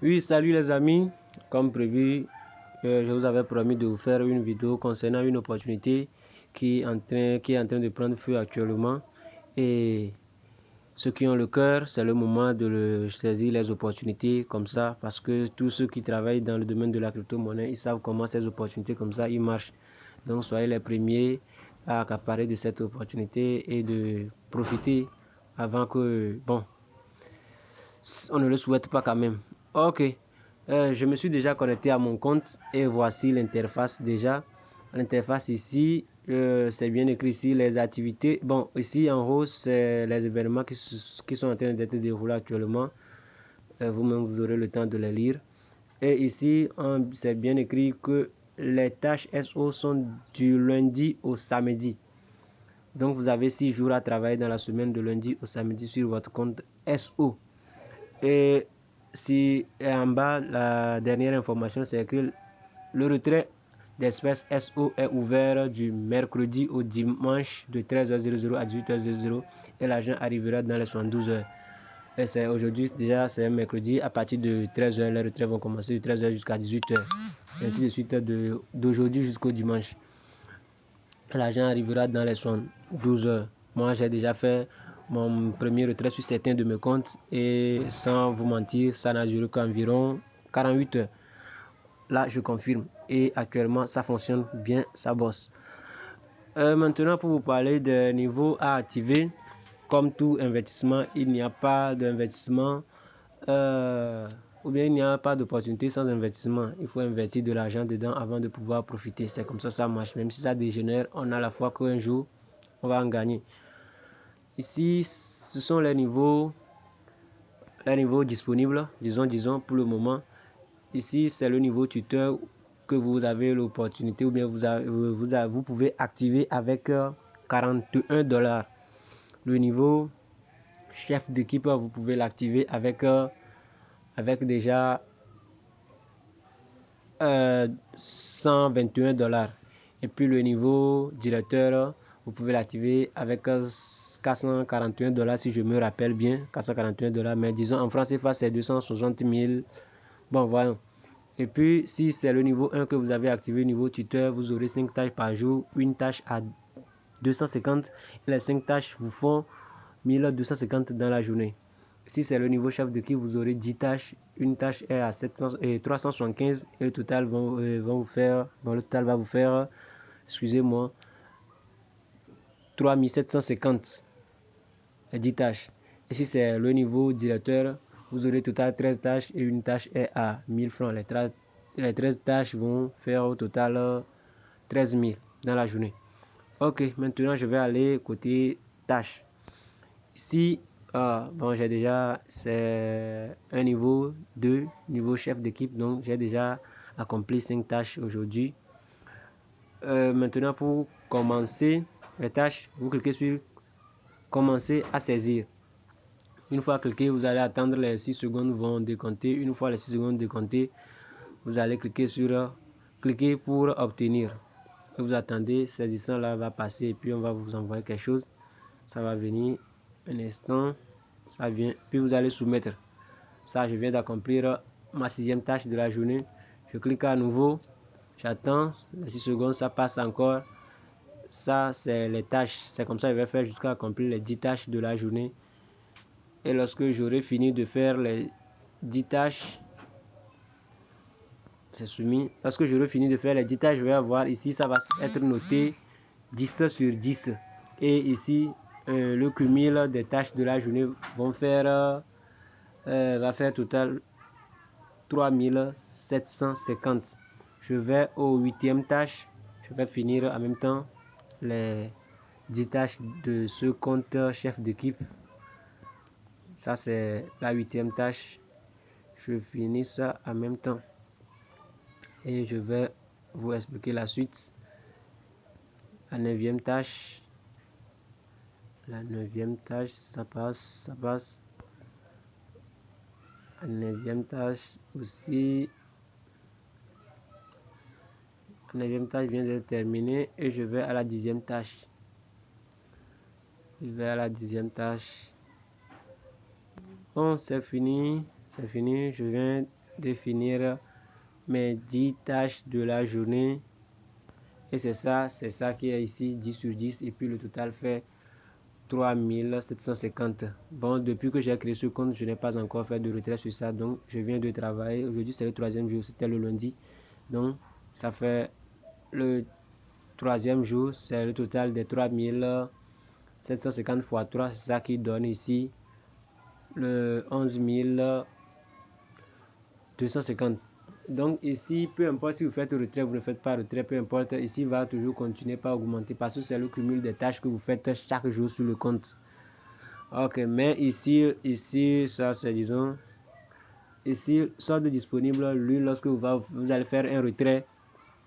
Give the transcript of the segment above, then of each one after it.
Oui, salut les amis. Comme prévu, je vous avais promis de vous faire une vidéo concernant une opportunité qui est en train de prendre feu actuellement. Et ceux qui ont le cœur, c'est le moment de saisir les opportunités comme ça, parce que tous ceux qui travaillent dans le domaine de la crypto-monnaie, ils savent comment ces opportunités comme ça, ils marchent. Donc soyez les premiers à accaparer de cette opportunité et de profiter avant que, bon, on ne le souhaite pas quand même. Ok, je me suis déjà connecté à mon compte et voici l'interface déjà. L'interface ici, c'est bien écrit ici les activités. Bon, ici en haut, c'est les événements qui sont en train d'être déroulés actuellement. Vous-même, vous aurez le temps de les lire. Et ici, c'est bien écrit que les tâches SO sont du lundi au samedi. Donc, vous avez 6 jours à travailler dans la semaine de lundi au samedi sur votre compte SO. Et si en bas, la dernière information, c'est que le retrait d'espèces SO est ouvert du mercredi au dimanche de 13h00 à 18h00 et l'argent arrivera dans les 72 heures. Et c'est aujourd'hui, déjà, c'est mercredi, à partir de 13h, les retraits vont commencer de 13h jusqu'à 18h. Ainsi de suite, d'aujourd'hui jusqu'au dimanche. L'argent arrivera dans les 72 heures. Moi, j'ai déjà fait mon premier retrait sur certains de mes comptes et sans vous mentir, ça n'a duré qu'environ 48 heures. Là, je confirme. Et actuellement, ça fonctionne bien, ça bosse. Maintenant, pour vous parler des niveaux à activer, comme tout investissement, il n'y a pas d'investissement ou bien il n'y a pas d'opportunité sans investissement. Il faut investir de l'argent dedans avant de pouvoir profiter. C'est comme ça marche. Même si ça dégénère, on a la foi qu'un jour, on va en gagner. Ici, ce sont les niveaux disponibles, disons pour le moment. Ici, c'est le niveau tuteur que vous avez l'opportunité ou bien vous pouvez activer avec 41 $. Le niveau chef d'équipe, vous pouvez l'activer avec déjà 121 $. Et puis le niveau directeur, vous pouvez l'activer avec 441 $ si je me rappelle bien. 441 $, mais disons en France CFA c'est 260 000. Bon, voyons. Et puis si c'est le niveau 1 que vous avez activé, niveau tuteur, vous aurez 5 tâches par jour, une tâche à 250 et les 5 tâches vous font 1250 dans la journée. Si c'est le niveau chef d'équipe, vous aurez 10 tâches. Une tâche est à 375 et le total le total va vous faire, excusez-moi, 3750 et 10 tâches. Et si c'est le niveau directeur, vous aurez total 13 tâches et une tâche est à 1000 francs. Les 13 tâches vont faire au total 13 000 dans la journée. Ok, maintenant je vais aller côté tâches. Ici, bon, j'ai déjà, c'est un niveau 2, niveau chef d'équipe, donc j'ai déjà accompli 5 tâches aujourd'hui. Maintenant, pour commencer les tâches, vous cliquez sur commencer à saisir. Une fois cliqué, vous allez attendre les 6 secondes vont décompter. Une fois les 6 secondes décomptées, vous allez cliquer sur cliquer pour obtenir. Et vous attendez, saisissant là va passer et puis on va vous envoyer quelque chose. Ça va venir un instant. Ça vient, puis vous allez soumettre. Ça, je viens d'accomplir ma 6e tâche de la journée. Je clique à nouveau, j'attends les 6 secondes, ça passe encore. Ça, c'est les tâches. C'est comme ça que je vais faire jusqu'à accomplir les 10 tâches de la journée. Et lorsque j'aurai fini de faire les 10 tâches, c'est soumis. Lorsque j'aurai fini de faire les 10 tâches, je vais avoir ici, ça va être noté 10 sur 10. Et ici, le cumul des tâches de la journée va faire total 3750. Je vais au 8e tâche. Je vais finir en même temps les 10 tâches de ce compte chef d'équipe. Ça, c'est la 8e tâche. Je finis ça en même temps. Et je vais vous expliquer la suite. La 9e tâche. La 9e tâche, ça passe. La 9e tâche aussi. La 9e tâche vient d'être terminée et je vais à la 10e tâche. Je vais à la 10e tâche. Bon, c'est fini. Je viens définir mes 10 tâches de la journée. Et c'est ça qui est ici, 10 sur 10. Et puis le total fait 3750. Bon, depuis que j'ai créé ce compte, je n'ai pas encore fait de retrait sur ça. Donc, je viens de travailler. Aujourd'hui, c'est le troisième jour. C'était le lundi. Donc, ça fait le troisième jour. C'est le total des 3750 fois 3. C'est ça qui donne ici le 11 250. Donc ici, peu importe si vous faites retrait, vous ne faites pas retrait, peu importe, ici va toujours continuer par augmenter parce que c'est le cumul des tâches que vous faites chaque jour sur le compte. Ok, mais ici, ça c'est disons, ici, solde disponible, lui, lorsque vous allez faire un retrait,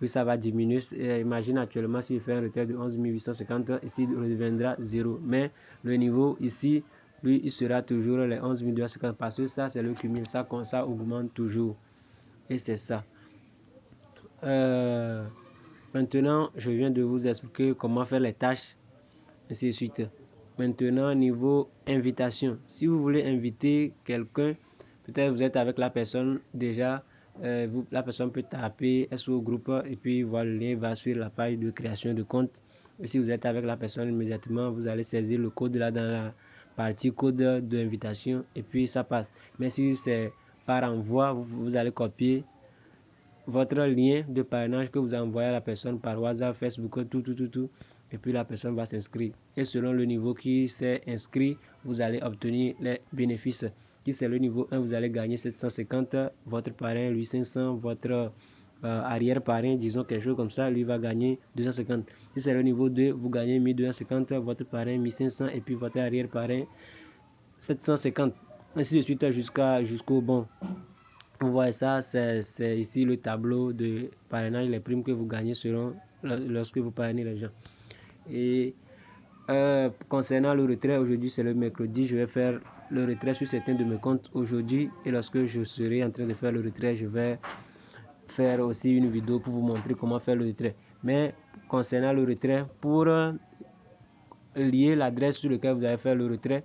lui ça va diminuer. Imagine actuellement si vous faites un retrait de 11 850, ici il reviendra 0. Mais le niveau ici, lui, il sera toujours les 11 250 parce que ça c'est le cumul, ça augmente toujours. Et c'est ça. Maintenant, je viens de vous expliquer comment faire les tâches, ainsi de suite. Maintenant, niveau invitation. Si vous voulez inviter quelqu'un, peut-être vous êtes avec la personne déjà, la personne peut taper SO groupe et puis voir le lien va sur la page de création de compte. Et si vous êtes avec la personne immédiatement, vous allez saisir le code là dans la partie code d'invitation et puis ça passe. Mais si c'est par envoi, vous allez copier votre lien de parrainage que vous envoyez à la personne par WhatsApp, Facebook, tout. Et puis la personne va s'inscrire. Et selon le niveau qui s'est inscrit, vous allez obtenir les bénéfices. Si c'est le niveau 1, vous allez gagner 750. Votre parrain, lui, 500. Votre arrière-parrain, disons quelque chose comme ça, lui va gagner 250. Si c'est le niveau 2, vous gagnez 1250. Votre parrain, 1500. Et puis votre arrière-parrain, 750. Ainsi de suite jusqu'au bon. Vous voyez ça, c'est ici le tableau de parrainage, les primes que vous gagnez selon lorsque vous parrainez les gens. Et concernant le retrait, aujourd'hui c'est le mercredi, je vais faire le retrait sur certains de mes comptes aujourd'hui. Et lorsque je serai en train de faire le retrait, je vais faire aussi une vidéo pour vous montrer comment faire le retrait. Mais concernant le retrait, pour lier l'adresse sur laquelle vous allez faire le retrait,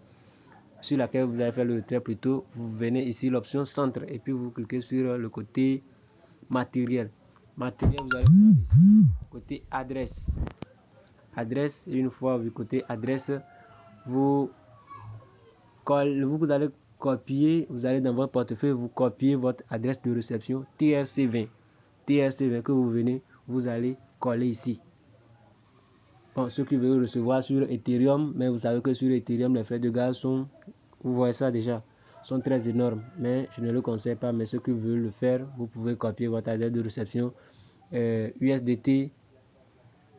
plutôt, vous venez ici l'option centre et puis vous cliquez sur le côté matériel. Vous allez voir ici côté adresse. Une fois vu côté adresse, vous allez copier, vous allez dans votre portefeuille, vous copiez votre adresse de réception TRC20 que vous allez coller ici. Bon, ceux qui veulent recevoir sur Ethereum, mais vous savez que sur Ethereum les frais de gaz sont, vous voyez ça déjà, sont très énormes, mais je ne le conseille pas. Mais ceux qui veulent le faire, vous pouvez copier votre adresse de réception USDT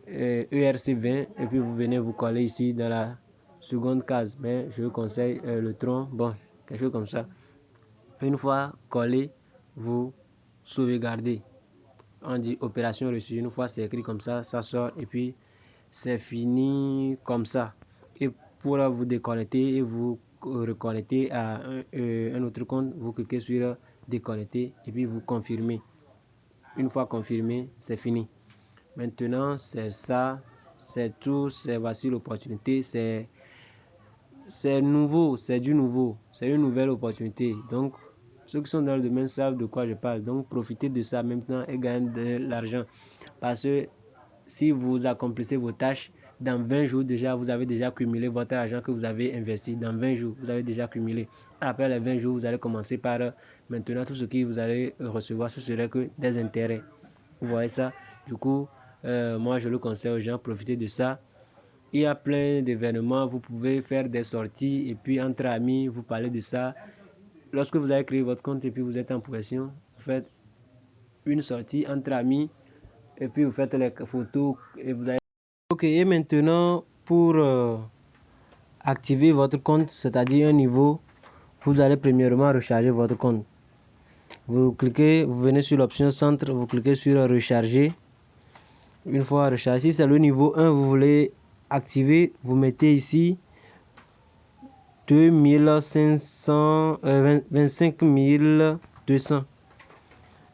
ERC20 et puis vous venez vous coller ici dans la seconde case. Mais je vous conseille le tronc, bon, quelque chose comme ça. Une fois collé, vous sauvegardez. On dit opération reçue. Une fois c'est écrit comme ça, ça sort et puis c'est fini comme ça. Et pour vous déconnecter et vous reconnecter à un autre compte, vous cliquez sur déconnecter et puis vous confirmez. Une fois confirmé, c'est fini. Maintenant, c'est ça, c'est tout, voici l'opportunité, c'est nouveau, c'est du nouveau, c'est une nouvelle opportunité. Donc, ceux qui sont dans le domaine savent de quoi je parle. Donc, profitez de ça maintenant et gagnez de l'argent. Parce que si vous accomplissez vos tâches, dans 20 jours déjà, vous avez déjà cumulé votre argent que vous avez investi. Dans 20 jours, vous avez déjà cumulé. Après les 20 jours, vous allez commencer par maintenant tout ce que vous allez recevoir, ce serait que des intérêts. Vous voyez ça? Du coup, moi je le conseille aux gens, profitez de ça. Il y a plein d'événements, vous pouvez faire des sorties et puis entre amis, vous parlez de ça. Lorsque vous avez créé votre compte et puis vous êtes en possession, vous faites une sortie entre amis et puis vous faites les photos et vous avez... Ok, et maintenant pour activer votre compte, c'est-à-dire un niveau, vous allez premièrement recharger votre compte. Vous cliquez, vous venez sur l'option centre, vous cliquez sur recharger. Une fois rechargé, si c'est le niveau 1, vous voulez activer, vous mettez ici 25 200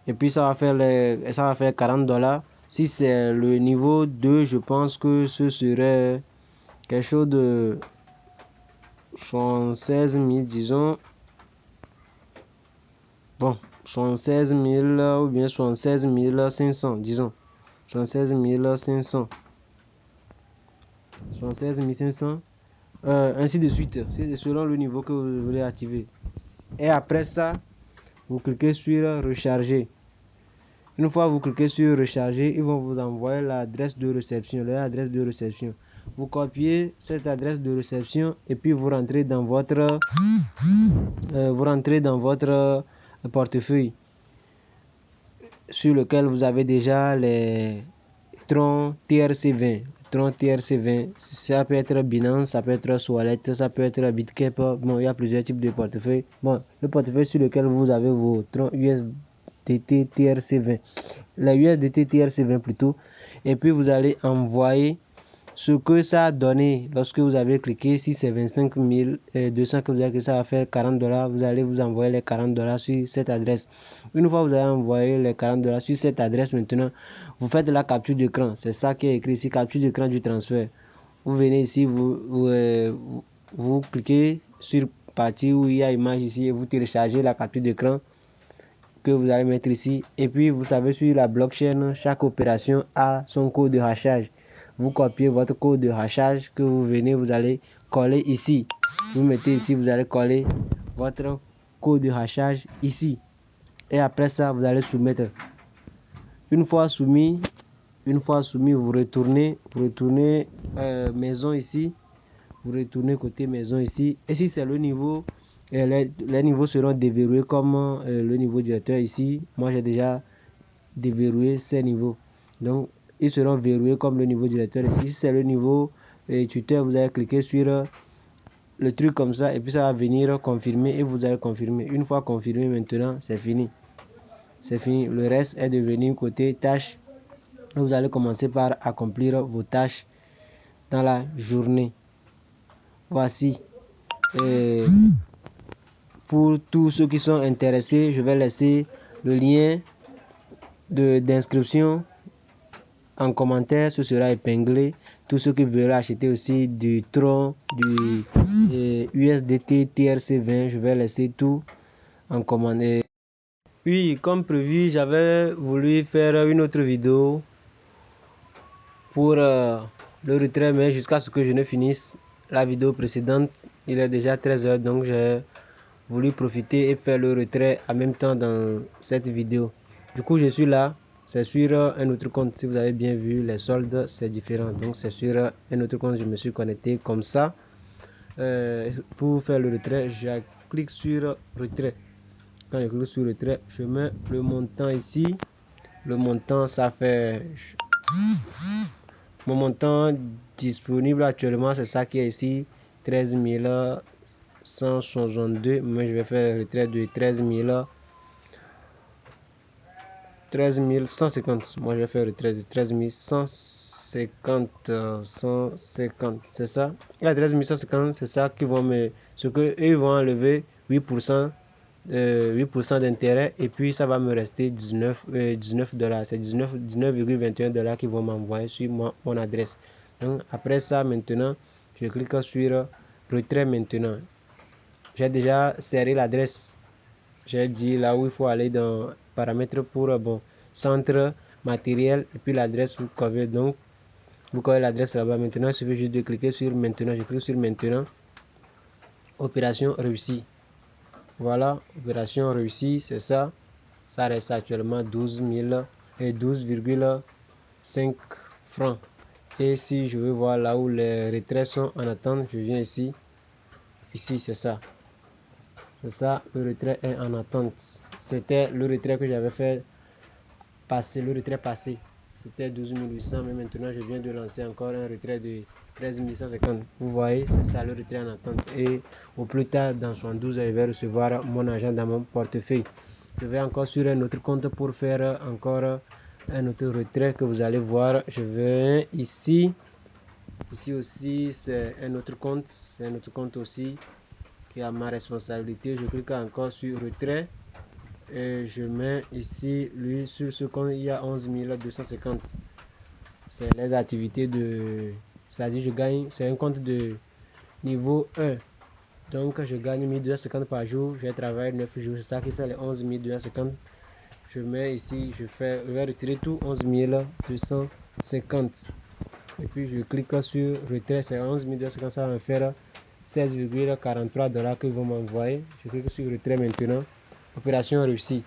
et puis ça va faire $40. Si c'est le niveau 2, je pense que ce serait quelque chose de 16 000, disons. Bon, 76 000 ou bien 76 500, disons. 76 500. 76 500. Ainsi de suite. C'est selon le niveau que vous voulez activer. Et après ça, vous cliquez sur recharger. Une fois vous cliquez sur recharger, ils vont vous envoyer l'adresse de réception, leur adresse de réception. Vous copiez cette adresse de réception et puis vous rentrez dans votre portefeuille sur lequel vous avez déjà les Tron TRC20. Tron TRC20, ça peut être Binance, ça peut être Wallet, ça peut être Bitcap. Bon, il y a plusieurs types de portefeuilles. Bon, le portefeuille sur lequel vous avez vos Tron USDT TRC20, la USDT TRC20 plutôt, et puis vous allez envoyer ce que ça a donné lorsque vous avez cliqué. Si c'est 25 200 que vous avez, que ça va faire $40, vous allez vous envoyer les $40 sur cette adresse. Une fois vous avez envoyé les $40 sur cette adresse, maintenant vous faites la capture d'écran. C'est ça qui est écrit ici, capture d'écran du transfert. Vous venez ici, vous cliquez sur partie où il y a image ici et vous téléchargez la capture d'écran que vous allez mettre ici. Et puis vous savez, sur la blockchain, chaque opération a son code de hachage. Vous copiez votre code de hachage que vous venez, vous allez coller ici. Vous mettez ici, vous allez coller votre code de hachage ici. Et après ça, vous allez soumettre. Une fois soumis, vous retournez maison ici. Vous retournez côté maison ici. Et si c'est le niveau, les niveaux seront déverrouillés comme le niveau directeur ici. Moi, j'ai déjà déverrouillé ces niveaux. Donc, ils seront verrouillés comme le niveau directeur ici. Si c'est le niveau tuteur, vous allez cliquer sur le truc comme ça et puis ça va venir confirmer et vous allez confirmer. Une fois confirmé, maintenant, c'est fini. C'est fini. Le reste est de venir côté tâches. Vous allez commencer par accomplir vos tâches dans la journée. Voici. Pour tous ceux qui sont intéressés, je vais laisser le lien d'inscription en commentaire. Ce sera épinglé. Tous ceux qui veulent acheter aussi du Tron, du USDT TRC20, je vais laisser tout en commentaire. Oui, comme prévu, j'avais voulu faire une autre vidéo pour le retrait, mais jusqu'à ce que je ne finisse la vidéo précédente. Il est déjà 13 h, donc j'ai voulu profiter et faire le retrait en même temps dans cette vidéo. Du coup, je suis là. C'est sur un autre compte. Si vous avez bien vu, les soldes, c'est différent. Donc, c'est sur un autre compte. Je me suis connecté comme ça. Pour faire le retrait, je clique sur retrait. Quand je clique sur retrait, je mets le montant ici. Le montant, ça fait... Mon montant disponible actuellement, c'est ça qui est ici. 13 162. Mais je vais faire le retrait de 13 150. Moi, je vais faire le retrait de 13 150. 150, c'est ça. Et à 13 150, c'est ça qui vont me... Ce que ils vont enlever 8%. 8% d'intérêt et puis ça va me rester 19 $. C'est 19,21 $ qui vont m'envoyer sur mon adresse. Donc après ça, maintenant, je clique sur retrait maintenant. J'ai déjà serré l'adresse. J'ai dit là où il faut aller dans paramètres pour centre matériel et puis l'adresse vous connaissez. Donc vous connaissez l'adresse là-bas. Maintenant, il suffit juste de cliquer sur maintenant. Je clique sur maintenant. Opération réussie. Voilà, opération réussie, c'est ça. Ça reste actuellement 12,5 francs. Et si je veux voir là où les retraits sont en attente, je viens ici. Ici, c'est ça. C'est ça, le retrait est en attente. C'était le retrait que j'avais fait passer, le retrait passé. C'était 12 800, mais maintenant je viens de lancer encore un retrait de 13 150. Vous voyez, c'est ça le retrait en attente. Et au plus tard, dans 72 heures, je vais recevoir mon argent dans mon portefeuille. Je vais encore sur un autre compte pour faire encore un autre retrait que vous allez voir. Je vais ici. Ici aussi, c'est un autre compte. C'est un autre compte aussi qui a ma responsabilité. Je clique encore sur retrait. Et je mets ici, lui, sur ce compte, il y a 11 250. C'est les activités de... C'est-à-dire, je gagne, c'est un compte de niveau 1. Donc je gagne 1250 par jour, je travaille 9 jours, c'est ça qui fait les 11 250. Je mets ici, je vais retirer tout 11 250. Et puis je clique sur retrait, c'est 11 250, ça va me faire 16,43 $ qu'ils vont m'envoyer. Je clique sur retrait maintenant. Opération réussie.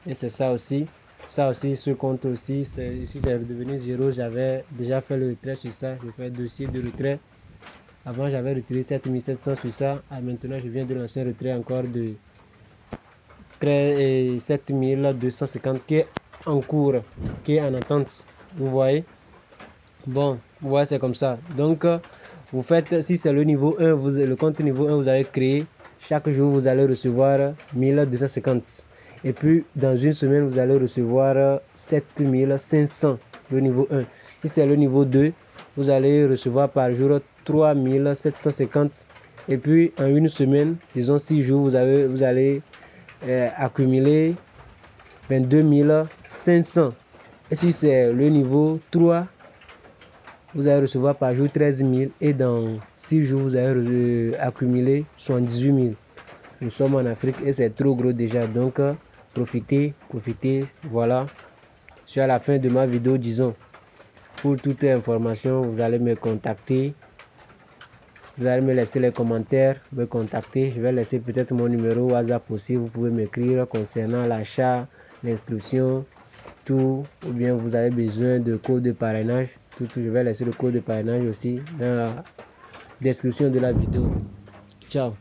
Et c'est ça aussi. Ça aussi, ce compte aussi, ici c'est devenu 0. J'avais déjà fait le retrait sur ça. Je fais dossier de retrait. Avant, j'avais retiré 7700 sur ça. Maintenant, je viens de lancer un retrait encore de 7250 qui est en cours, qui est en attente. Vous voyez? Bon, vous voyez, c'est comme ça. Donc, vous faites, si c'est le niveau 1, le compte niveau 1, vous avez créé. Chaque jour, vous allez recevoir 1250. Et puis, dans une semaine, vous allez recevoir 7500, le niveau 1. Si c'est le niveau 2, vous allez recevoir par jour 3750. Et puis, en une semaine, disons 6 jours, vous allez accumuler 22 500. Et si c'est le niveau 3, vous allez recevoir par jour 13 000 et dans 6 jours, vous allez accumuler 78 000. Nous sommes en Afrique et c'est trop gros déjà. Donc, profitez. Voilà. Je suis à la fin de ma vidéo, disons. Pour toute information, vous allez me contacter. Vous allez me laisser les commentaires, me contacter. Je vais laisser peut-être mon numéro WhatsApp aussi. Vous pouvez m'écrire concernant l'achat, l'inscription, tout. Ou bien vous avez besoin de code de parrainage. Tout. Je vais laisser le code de parrainage aussi dans la description de la vidéo. Ciao.